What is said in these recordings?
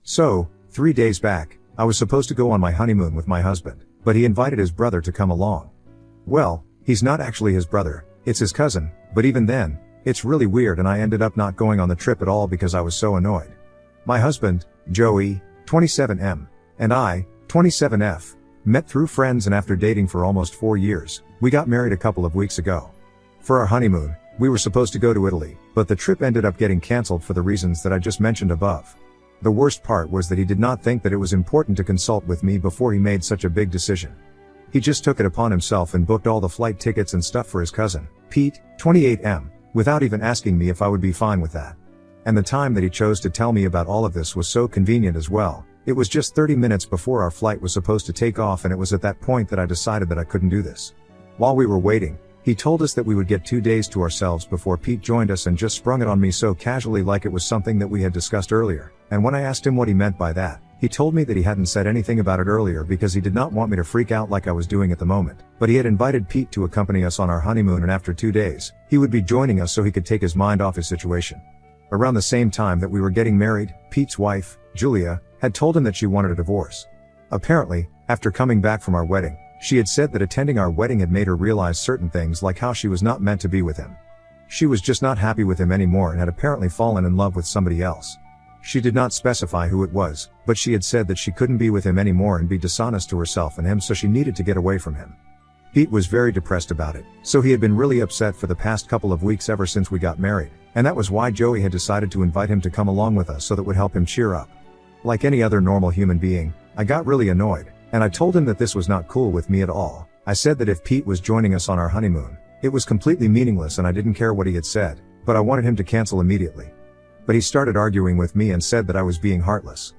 So, 3 days back, I was supposed to go on my honeymoon with my husband, but he invited his brother to come along. Well, he's not actually his brother, it's his cousin, but even then, it's really weird and I ended up not going on the trip at all because I was so annoyed. My husband, Joey, 27M, and I, 27F, met through friends and after dating for almost 4 years, we got married a couple of weeks ago. For our honeymoon, we were supposed to go to Italy, but the trip ended up getting cancelled for the reasons that I just mentioned above. The worst part was that he did not think that it was important to consult with me before he made such a big decision. He just took it upon himself and booked all the flight tickets and stuff for his cousin, Pete, 28M, without even asking me if I would be fine with that. And the time that he chose to tell me about all of this was so convenient as well. It was just 30 minutes before our flight was supposed to take off, and it was at that point that I decided that I couldn't do this. While we were waiting, he told us that we would get 2 days to ourselves before Pete joined us and just sprung it on me so casually like it was something that we had discussed earlier. And when I asked him what he meant by that, he told me that he hadn't said anything about it earlier because he did not want me to freak out like I was doing at the moment. But he had invited Pete to accompany us on our honeymoon, and after 2 days, he would be joining us so he could take his mind off his situation. Around the same time that we were getting married, Pete's wife, Julia, had told him that she wanted a divorce. Apparently, after coming back from our wedding, she had said that attending our wedding had made her realize certain things like how she was not meant to be with him. She was just not happy with him anymore and had apparently fallen in love with somebody else. She did not specify who it was, but she had said that she couldn't be with him anymore and be dishonest to herself and him, so she needed to get away from him. Pete was very depressed about it, so he had been really upset for the past couple of weeks ever since we got married, and that was why Joey had decided to invite him to come along with us so that would help him cheer up. Like any other normal human being, I got really annoyed, and I told him that this was not cool with me at all. I said that if Pete was joining us on our honeymoon, it was completely meaningless and I didn't care what he had said, but I wanted him to cancel immediately. But he started arguing with me and said that I was being heartless.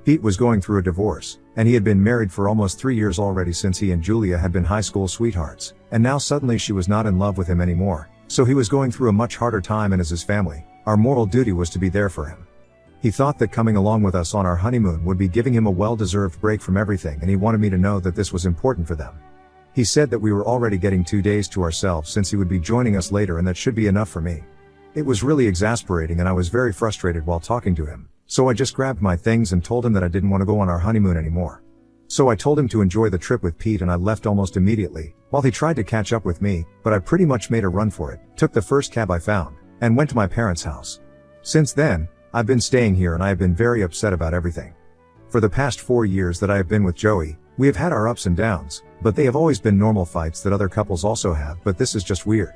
Pete was going through a divorce, and he had been married for almost 3 years already since he and Julia had been high school sweethearts, and now suddenly she was not in love with him anymore, so he was going through a much harder time, and as his family, our moral duty was to be there for him. He thought that coming along with us on our honeymoon would be giving him a well-deserved break from everything, and he wanted me to know that this was important for them. He said that we were already getting 2 days to ourselves since he would be joining us later, and that should be enough for me. It was really exasperating and I was very frustrated while talking to him, so I just grabbed my things and told him that I didn't want to go on our honeymoon anymore. So I told him to enjoy the trip with Pete and I left almost immediately, while he tried to catch up with me, but I pretty much made a run for it, took the first cab I found, and went to my parents' house. Since then, I've been staying here and I have been very upset about everything. For the past 4 years that I have been with Joey, we have had our ups and downs, but they have always been normal fights that other couples also have, but this is just weird.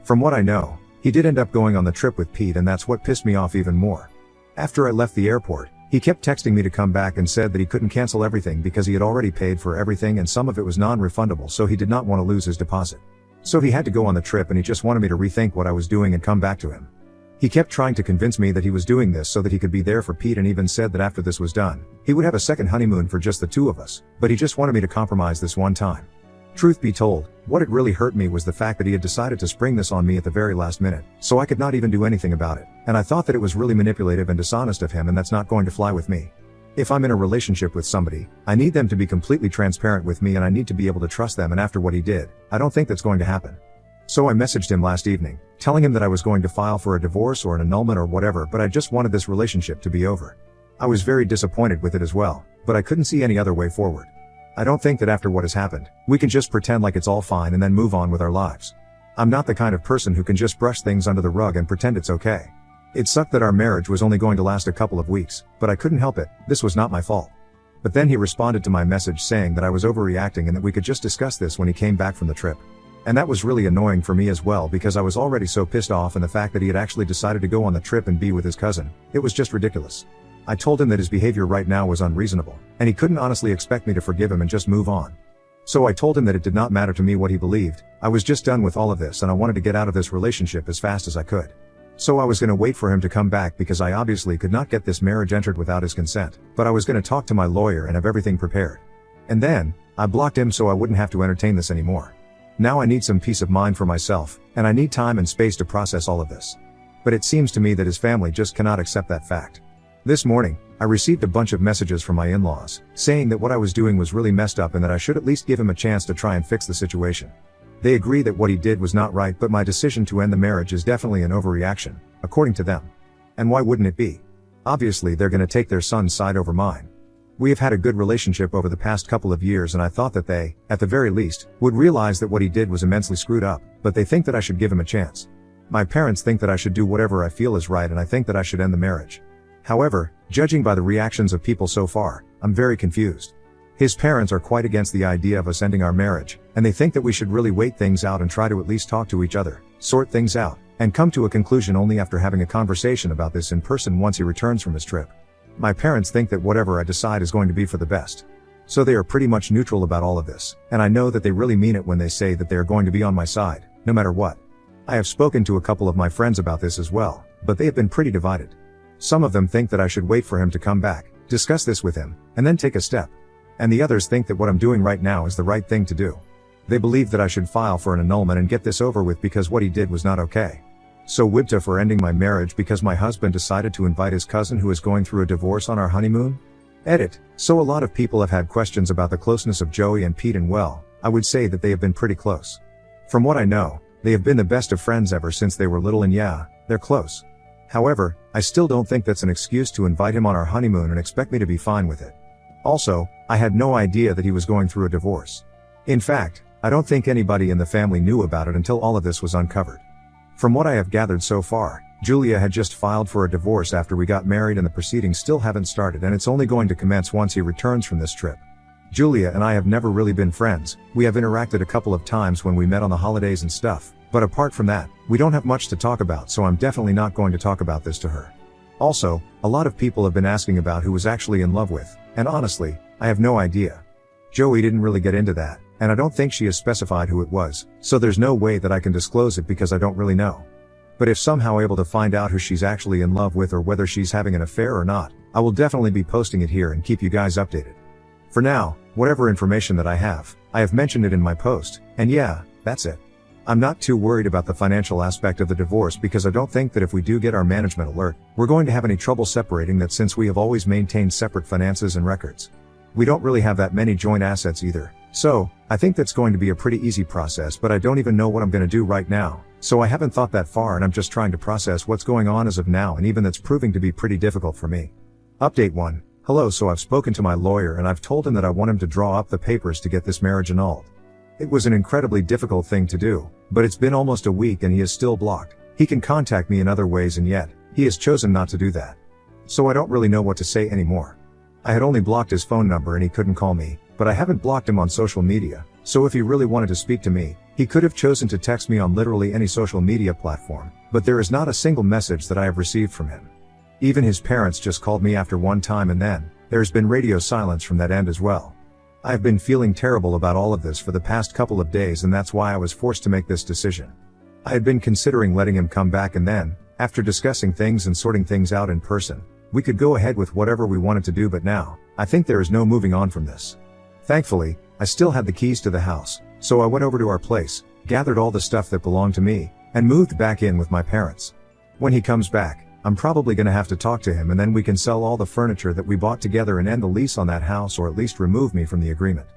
From what I know, he did end up going on the trip with Pete, and that's what pissed me off even more. After I left the airport, he kept texting me to come back and said that he couldn't cancel everything because he had already paid for everything and some of it was non-refundable, so he did not want to lose his deposit. So he had to go on the trip and he just wanted me to rethink what I was doing and come back to him. He kept trying to convince me that he was doing this so that he could be there for Pete, and even said that after this was done, he would have a second honeymoon for just the two of us, but he just wanted me to compromise this one time. Truth be told, what it really hurt me was the fact that he had decided to spring this on me at the very last minute, so I could not even do anything about it, and I thought that it was really manipulative and dishonest of him, and that's not going to fly with me. If I'm in a relationship with somebody, I need them to be completely transparent with me and I need to be able to trust them, and after what he did, I don't think that's going to happen. So I messaged him last evening, telling him that I was going to file for a divorce or an annulment or whatever, but I just wanted this relationship to be over. I was very disappointed with it as well, but I couldn't see any other way forward. I don't think that after what has happened, we can just pretend like it's all fine and then move on with our lives. I'm not the kind of person who can just brush things under the rug and pretend it's okay. It sucked that our marriage was only going to last a couple of weeks, but I couldn't help it, this was not my fault. But then he responded to my message saying that I was overreacting and that we could just discuss this when he came back from the trip. And that was really annoying for me as well, because I was already so pissed off, and the fact that he had actually decided to go on the trip and be with his cousin, it was just ridiculous. I told him that his behavior right now was unreasonable, and he couldn't honestly expect me to forgive him and just move on. So I told him that it did not matter to me what he believed, I was just done with all of this and I wanted to get out of this relationship as fast as I could. So I was going to wait for him to come back because I obviously could not get this marriage entered without his consent, but I was going to talk to my lawyer and have everything prepared. And then, I blocked him so I wouldn't have to entertain this anymore. Now I need some peace of mind for myself, and I need time and space to process all of this. But it seems to me that his family just cannot accept that fact. This morning, I received a bunch of messages from my in-laws, saying that what I was doing was really messed up and that I should at least give him a chance to try and fix the situation. They agree that what he did was not right, but my decision to end the marriage is definitely an overreaction, according to them. And why wouldn't it be? Obviously they're gonna take their son's side over mine. We have had a good relationship over the past couple of years and I thought that they, at the very least, would realize that what he did was immensely screwed up, but they think that I should give him a chance. My parents think that I should do whatever I feel is right and I think that I should end the marriage. However, judging by the reactions of people so far, I'm very confused. His parents are quite against the idea of us ending our marriage, and they think that we should really wait things out and try to at least talk to each other, sort things out, and come to a conclusion only after having a conversation about this in person once he returns from his trip. My parents think that whatever I decide is going to be for the best. So they are pretty much neutral about all of this, and I know that they really mean it when they say that they are going to be on my side, no matter what. I have spoken to a couple of my friends about this as well, but they have been pretty divided. Some of them think that I should wait for him to come back, discuss this with him, and then take a step. And the others think that what I'm doing right now is the right thing to do. They believe that I should file for an annulment and get this over with because what he did was not okay. So Wibta for ending my marriage because my husband decided to invite his cousin who is going through a divorce on our honeymoon? Edit. So a lot of people have had questions about the closeness of Joey and Pete, and well, I would say that they have been pretty close. From what I know, they have been the best of friends ever since they were little, and yeah, they're close. However, I still don't think that's an excuse to invite him on our honeymoon and expect me to be fine with it. Also, I had no idea that he was going through a divorce. In fact, I don't think anybody in the family knew about it until all of this was uncovered. From what I have gathered so far, Julia had just filed for a divorce after we got married and the proceedings still haven't started, and it's only going to commence once he returns from this trip. Julia and I have never really been friends. We have interacted a couple of times when we met on the holidays and stuff, but apart from that, we don't have much to talk about, so I'm definitely not going to talk about this to her. Also, a lot of people have been asking about who was actually in love with, and honestly, I have no idea. Joey didn't really get into that, and I don't think she has specified who it was, so there's no way that I can disclose it because I don't really know. But if somehow able to find out who she's actually in love with or whether she's having an affair or not, I will definitely be posting it here and keep you guys updated. For now, whatever information that I have mentioned it in my post, and yeah, that's it. I'm not too worried about the financial aspect of the divorce because I don't think that if we do get our management alert, we're going to have any trouble separating that, since we have always maintained separate finances and records. We don't really have that many joint assets either, so I think that's going to be a pretty easy process, but I don't even know what I'm going to do right now, so I haven't thought that far and I'm just trying to process what's going on as of now, and even that's proving to be pretty difficult for me. Update 1. Hello. So I've spoken to my lawyer and I've told him that I want him to draw up the papers to get this marriage annulled. It was an incredibly difficult thing to do, but it's been almost a week and he is still blocked. He can contact me in other ways and yet, he has chosen not to do that. So I don't really know what to say anymore. I had only blocked his phone number and he couldn't call me, but I haven't blocked him on social media, so if he really wanted to speak to me, he could have chosen to text me on literally any social media platform, but there is not a single message that I have received from him. Even his parents just called me after one time and then, there's been radio silence from that end as well. I have been feeling terrible about all of this for the past couple of days, and that's why I was forced to make this decision. I had been considering letting him come back, and then, after discussing things and sorting things out in person, we could go ahead with whatever we wanted to do, but now, I think there is no moving on from this. Thankfully, I still had the keys to the house, so I went over to our place, gathered all the stuff that belonged to me, and moved back in with my parents. When he comes back, I'm probably gonna have to talk to him, and then we can sell all the furniture that we bought together and end the lease on that house, or at least remove me from the agreement.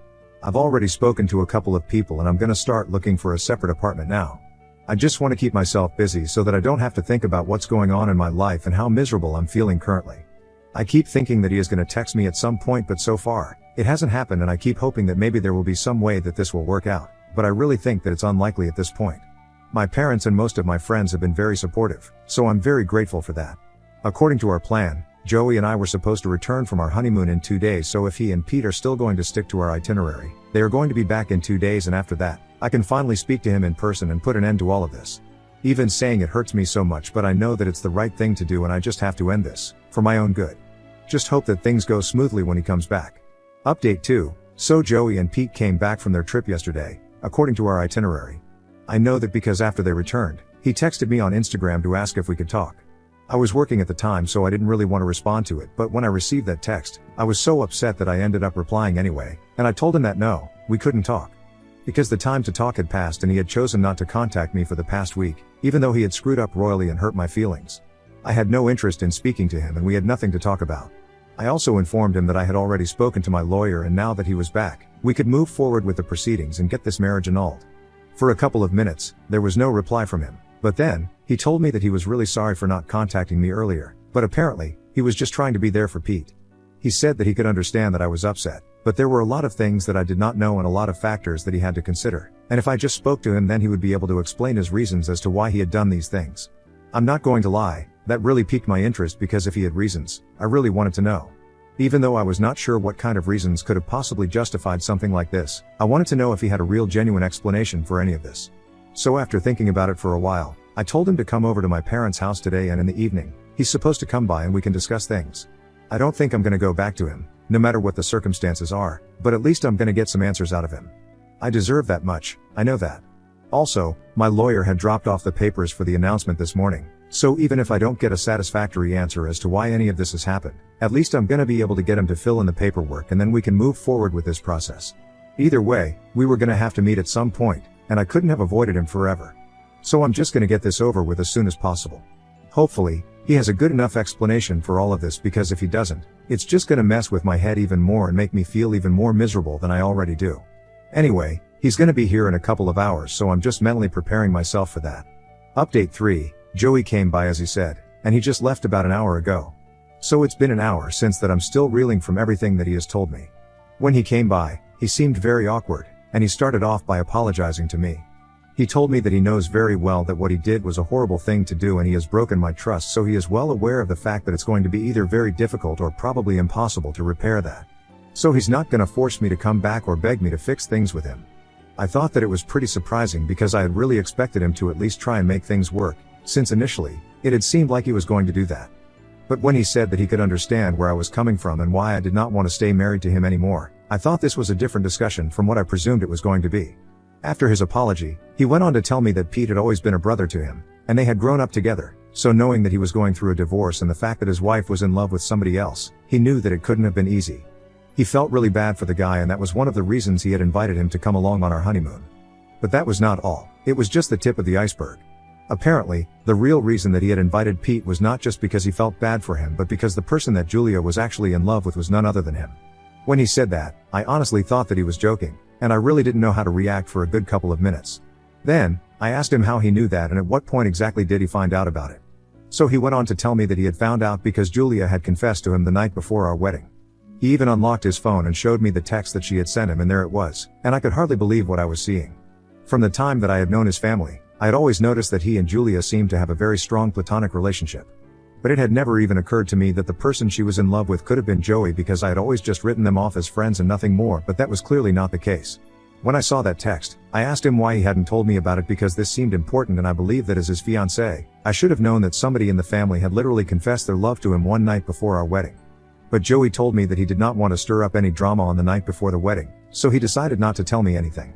I've already spoken to a couple of people and I'm gonna start looking for a separate apartment now. I just want to keep myself busy so that I don't have to think about what's going on in my life and how miserable I'm feeling currently. I keep thinking that he is gonna text me at some point, but so far, it hasn't happened, and I keep hoping that maybe there will be some way that this will work out, but I really think that it's unlikely at this point. My parents and most of my friends have been very supportive, so I'm very grateful for that. According to our plan, Joey and I were supposed to return from our honeymoon in 2 days, so if he and Pete are still going to stick to our itinerary, they are going to be back in 2 days, and after that, I can finally speak to him in person and put an end to all of this. Even saying it hurts me so much, but I know that it's the right thing to do, and I just have to end this, for my own good. Just hope that things go smoothly when he comes back. Update 2. So Joey and Pete came back from their trip yesterday, according to our itinerary. I know that because after they returned, he texted me on Instagram to ask if we could talk. I was working at the time, so I didn't really want to respond to it, but when I received that text, I was so upset that I ended up replying anyway, and I told him that no, we couldn't talk. Because the time to talk had passed and he had chosen not to contact me for the past week, even though he had screwed up royally and hurt my feelings. I had no interest in speaking to him and we had nothing to talk about. I also informed him that I had already spoken to my lawyer, and now that he was back, we could move forward with the proceedings and get this marriage annulled. For a couple of minutes, there was no reply from him, but then, he told me that he was really sorry for not contacting me earlier, But apparently, he was just trying to be there for Pete. He said that he could understand that I was upset, but there were a lot of things that I did not know and a lot of factors that he had to consider, and if I just spoke to him then he would be able to explain his reasons as to why he had done these things. I'm not going to lie, that really piqued my interest because if he had reasons, I really wanted to know. Even though I was not sure what kind of reasons could have possibly justified something like this, I wanted to know if he had a real genuine explanation for any of this. So after thinking about it for a while, I told him to come over to my parents' house today and in the evening, he's supposed to come by and we can discuss things. I don't think I'm gonna go back to him, no matter what the circumstances are, but at least I'm gonna get some answers out of him. I deserve that much, I know that. Also, my lawyer had dropped off the papers for the announcement this morning, so even if I don't get a satisfactory answer as to why any of this has happened, at least I'm gonna be able to get him to fill in the paperwork and then we can move forward with this process. Either way, we were gonna have to meet at some point, and I couldn't have avoided him forever. So I'm just gonna get this over with as soon as possible. Hopefully, he has a good enough explanation for all of this because if he doesn't, it's just gonna mess with my head even more and make me feel even more miserable than I already do. Anyway, he's gonna be here in a couple of hours so I'm just mentally preparing myself for that. Update 3, Joey came by as he said, and he just left about an hour ago. So it's been an hour since that I'm still reeling from everything that he has told me. When he came by, he seemed very awkward, and he started off by apologizing to me. He told me that he knows very well that what he did was a horrible thing to do and he has broken my trust, so he is well aware of the fact that it's going to be either very difficult or probably impossible to repair that. So he's not gonna force me to come back or beg me to fix things with him. I thought that it was pretty surprising because I had really expected him to at least try and make things work, since initially, it had seemed like he was going to do that. But when he said that he could understand where I was coming from and why I did not want to stay married to him anymore, I thought this was a different discussion from what I presumed it was going to be. After his apology, he went on to tell me that Pete had always been a brother to him, and they had grown up together, so knowing that he was going through a divorce and the fact that his wife was in love with somebody else, he knew that it couldn't have been easy. He felt really bad for the guy and that was one of the reasons he had invited him to come along on our honeymoon. But that was not all, it was just the tip of the iceberg. Apparently, the real reason that he had invited Pete was not just because he felt bad for him but because the person that Julia was actually in love with was none other than him. When he said that, I honestly thought that he was joking, and I really didn't know how to react for a good couple of minutes. Then, I asked him how he knew that and at what point exactly did he find out about it. So he went on to tell me that he had found out because Julia had confessed to him the night before our wedding. He even unlocked his phone and showed me the text that she had sent him and there it was, and I could hardly believe what I was seeing. From the time that I had known his family, I had always noticed that he and Julia seemed to have a very strong platonic relationship. But it had never even occurred to me that the person she was in love with could have been Joey because I had always just written them off as friends and nothing more, but that was clearly not the case. When I saw that text, I asked him why he hadn't told me about it because this seemed important and I believe that as his fiancé, I should have known that somebody in the family had literally confessed their love to him one night before our wedding. But Joey told me that he did not want to stir up any drama on the night before the wedding, so he decided not to tell me anything.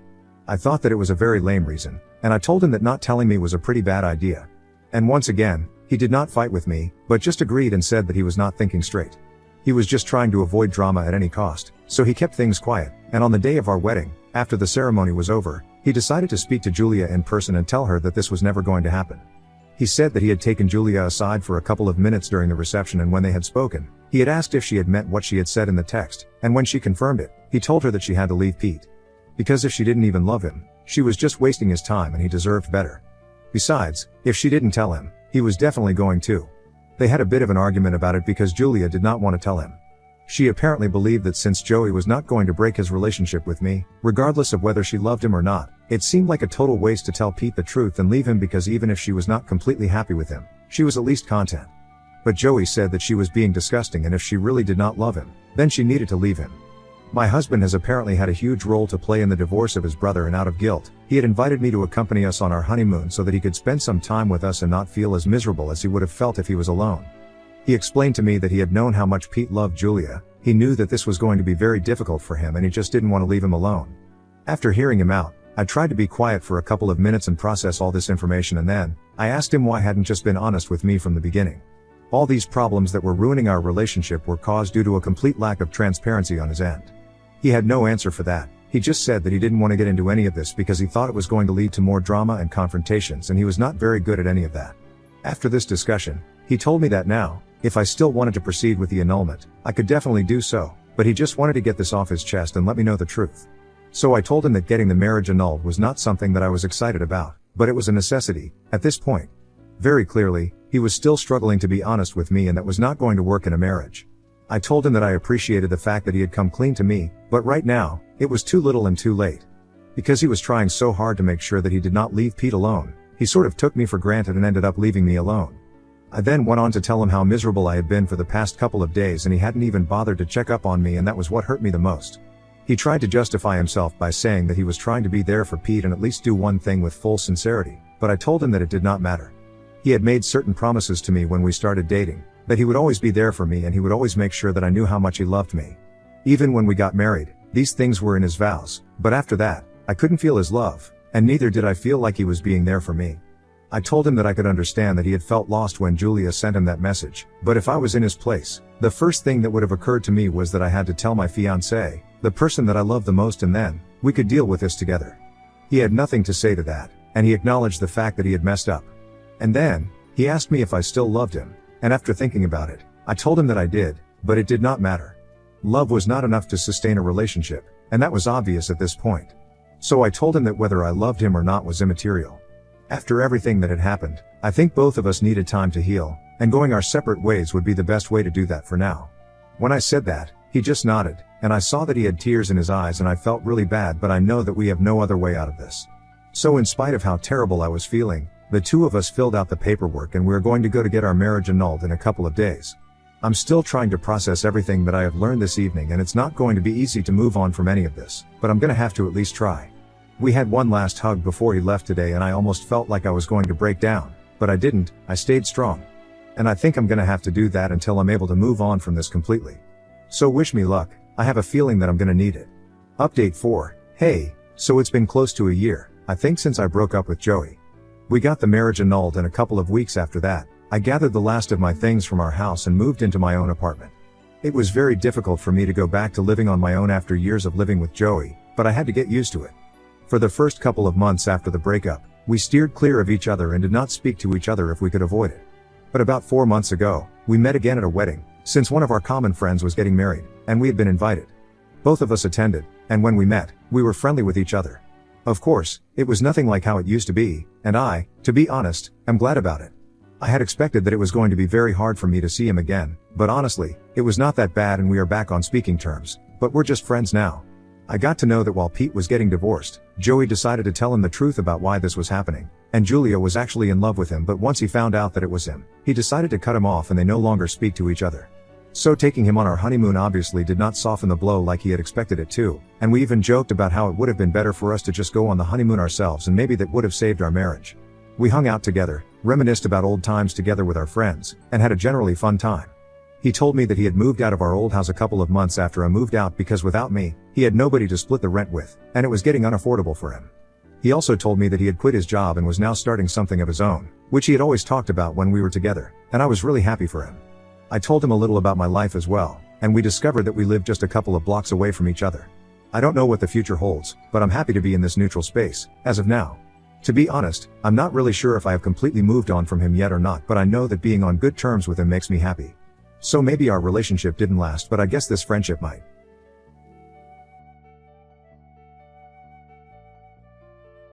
I thought that it was a very lame reason, and I told him that not telling me was a pretty bad idea. And once again, he did not fight with me, but just agreed and said that he was not thinking straight. He was just trying to avoid drama at any cost, so he kept things quiet, and on the day of our wedding, after the ceremony was over, he decided to speak to Julia in person and tell her that this was never going to happen. He said that he had taken Julia aside for a couple of minutes during the reception and when they had spoken, he had asked if she had meant what she had said in the text, and when she confirmed it, he told her that she had to leave Pete. Because if she didn't even love him, she was just wasting his time and he deserved better. Besides, if she didn't tell him, he was definitely going to. They had a bit of an argument about it because Julia did not want to tell him. She apparently believed that since Joey was not going to break his relationship with me, regardless of whether she loved him or not, it seemed like a total waste to tell Pete the truth and leave him because even if she was not completely happy with him, she was at least content. But Joey said that she was being disgusting and if she really did not love him, then she needed to leave him. My husband has apparently had a huge role to play in the divorce of his brother and out of guilt, he had invited me to accompany us on our honeymoon so that he could spend some time with us and not feel as miserable as he would have felt if he was alone. He explained to me that he had known how much Pete loved Julia, he knew that this was going to be very difficult for him and he just didn't want to leave him alone. After hearing him out, I tried to be quiet for a couple of minutes and process all this information and then, I asked him why hadn't just been honest with me from the beginning. All these problems that were ruining our relationship were caused due to a complete lack of transparency on his end. He had no answer for that, he just said that he didn't want to get into any of this because he thought it was going to lead to more drama and confrontations and he was not very good at any of that. After this discussion, he told me that now, if I still wanted to proceed with the annulment, I could definitely do so, but he just wanted to get this off his chest and let me know the truth. So I told him that getting the marriage annulled was not something that I was excited about, but it was a necessity, at this point. Very clearly, he was still struggling to be honest with me and that was not going to work in a marriage. I told him that I appreciated the fact that he had come clean to me, but right now, it was too little and too late. Because he was trying so hard to make sure that he did not leave Pete alone, he sort of took me for granted and ended up leaving me alone. I then went on to tell him how miserable I had been for the past couple of days and he hadn't even bothered to check up on me, and that was what hurt me the most. He tried to justify himself by saying that he was trying to be there for Pete and at least do one thing with full sincerity, but I told him that it did not matter. He had made certain promises to me when we started dating, that he would always be there for me and he would always make sure that I knew how much he loved me. Even when we got married, these things were in his vows, but after that, I couldn't feel his love, and neither did I feel like he was being there for me. I told him that I could understand that he had felt lost when Julia sent him that message, but if I was in his place, the first thing that would have occurred to me was that I had to tell my fiancée, the person that I love the most, and then, we could deal with this together. He had nothing to say to that, and he acknowledged the fact that he had messed up. And then, he asked me if I still loved him, and after thinking about it, I told him that I did, but it did not matter. Love was not enough to sustain a relationship, and that was obvious at this point. So I told him that whether I loved him or not was immaterial. After everything that had happened, I think both of us needed time to heal, and going our separate ways would be the best way to do that for now. When I said that, he just nodded, and I saw that he had tears in his eyes and I felt really bad, but I know that we have no other way out of this. So in spite of how terrible I was feeling, the two of us filled out the paperwork and we're going to go to get our marriage annulled in a couple of days. I'm still trying to process everything that I have learned this evening, and it's not going to be easy to move on from any of this, but I'm gonna have to at least try. We had one last hug before he left today and I almost felt like I was going to break down, but I didn't. I stayed strong. And I think I'm gonna have to do that until I'm able to move on from this completely. So wish me luck. I have a feeling that I'm gonna need it. Update 4. Hey, so it's been close to a year, I think, since I broke up with Joey. We got the marriage annulled, and a couple of weeks after that, I gathered the last of my things from our house and moved into my own apartment. It was very difficult for me to go back to living on my own after years of living with Joey, but I had to get used to it. For the first couple of months after the breakup, we steered clear of each other and did not speak to each other if we could avoid it. But about 4 months ago, we met again at a wedding, since one of our common friends was getting married, and we had been invited. Both of us attended, and when we met, we were friendly with each other. Of course, it was nothing like how it used to be, and I, to be honest, am glad about it. I had expected that it was going to be very hard for me to see him again, but honestly, it was not that bad and we are back on speaking terms, but we're just friends now. I got to know that while Pete was getting divorced, Joey decided to tell him the truth about why this was happening, and Julia was actually in love with him, but once he found out that it was him, he decided to cut him off and they no longer speak to each other. So taking him on our honeymoon obviously did not soften the blow like he had expected it to, and we even joked about how it would have been better for us to just go on the honeymoon ourselves and maybe that would have saved our marriage. We hung out together, reminisced about old times together with our friends, and had a generally fun time. He told me that he had moved out of our old house a couple of months after I moved out because without me, he had nobody to split the rent with, and it was getting unaffordable for him. He also told me that he had quit his job and was now starting something of his own, which he had always talked about when we were together, and I was really happy for him. I told him a little about my life as well, and we discovered that we lived just a couple of blocks away from each other. I don't know what the future holds, but I'm happy to be in this neutral space, as of now. To be honest, I'm not really sure if I have completely moved on from him yet or not, but I know that being on good terms with him makes me happy. So maybe our relationship didn't last, but I guess this friendship might.